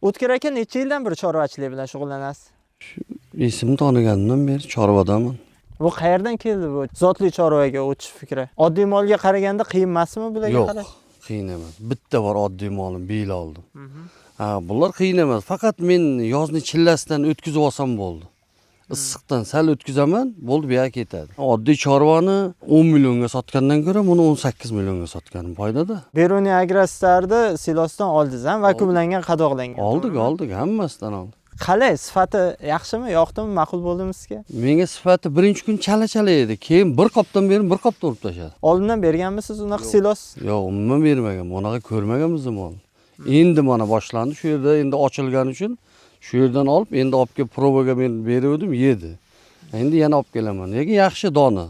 O'tkir aka necha yildan beri chorvachilik bilan shug'ullanasiz? Esimni taniganimdan beri chorvadaman. Bu qayerdan keldi bu zotli chorvaga o'tish fikri? Oddiy molga qaraganda qiyin emasmi bularga Yo'q, qarash? qiyin emas. Bitta bor oddiy molim bel oldim. Bular qiyin emas. Faqat men yozni chillasidan o'tkazib olsam bo'ldi. Issiqdan sal o'tkazaman, bo'ldi, bu yoqqa ketadi. Oddiy chorvani 10 millionga sotgandan ko'ra buni 18 millionga sotganim foydada. Beruniy Agrostarni silosdan oldingiz ham vakuumlangan, qadoqlangan. Oldik, hammasidan oldik. Qalay, sifati yaxshimi, yoqdimi, ma'qul bo'ldimi sizga? Menga sifati birinchi kun chala-chala edi. Keyin bir qopdan beri bir qopda urib tashladi. Oldindan berganmisiz unaqa silos? Yo'q, umuman bermagan. Bunaqa ko'rmaganmiz mol. Endi mana boshlandi. Shu yerda endi ochilgani uchun shu yerdan olib, endi olib kelib probaga men berdim, yedi. Endi yana olib kelaman. Lekin yaxshi doni.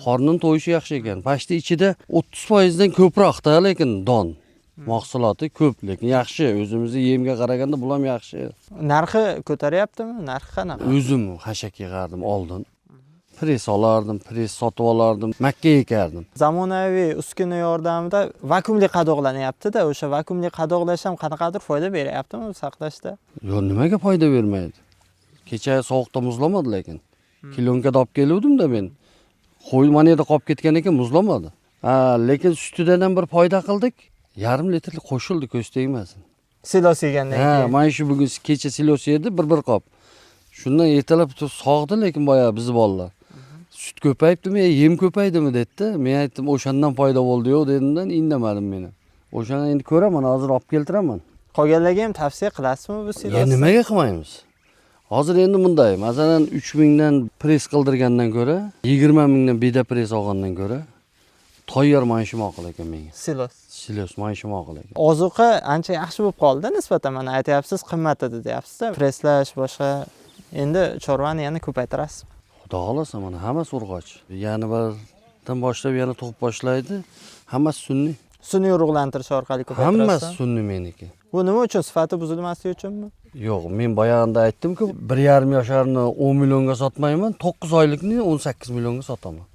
Qornin to'yishi yaxshi ekan. Pashti ichida 30% dan ko'proqda, lekin don. Mahsuloti ko'p, lekin yaxshi. O'zimizni yemga qaraganda bu ham yaxshi. Narxi ko'taryaptimi? Narxi qanaqa? O'zim hashak yig'ardim oldin. Pres olardim, pres sotib olardim, makka ekardim. Zamonaviy uskuna yordamida vakuumli qadoqlanyapti-da, o'sha vakuumli qadoqlash ham qanaqadir foyda beryaptimi saqlashda? Yo'q, nimaga foyda bermaydi? Kecha sovuqda muzlamadi lekin. Kilonkada olib keluvdim-da men. Qo'y mana yerda qolib ketgan ekan, muzlamadi. Lekin sutidan ham bir foyda qildik. Yarim litrlik qo'shildi, ko'z tegmasin. Silos yegandan keyin. Mana shu bugun kecha silos yedi, bir qop. Shundan ertalab sog'di, lekin boya biz bolalar. Sut ko'paydimi, yem ko'paydimi dedi. Men aytdim, o'shandan foyda bo'ldi yo'q dedimdan, indamadim meni. O'shani endi ko'raman, hozir olib keltiraman. Qolganlarga ham tavsiya qilasizmi bu silos? Nimaga qilmaymiz? Hozir endi bunday, masalan 3000 dan pres qildirgandan ko'ra, 20 mingdan beda pres olgandan ko'ra, tayyor mana shu ma'qul ekan menga. Silos mana shu ma'qul ekan. Ozuqa ancha yaxshi bo'lib qoldi nisbatan. Mana aytyapsiz, qimmat edi deyapsiz-da. Preslash boshqa. Endi chorvani yana ko'paytirasiz. Xudo xolasa mana hammasi urg'och. Yana birdan boshlab yana tug'ib boshlaydi. Hammasi sunniy. Sun'iy urug'lantirish orqali ko'paytirasiz. Hammasi sunniy meniki. Bu nima uchun? Sifati buzilmasligi uchunmi? Yo'q, men boyag'ida aytdim-ku, 1,5 yosharni 10 millionga sotmayman, 9 oylikni 18 millionga sotaman.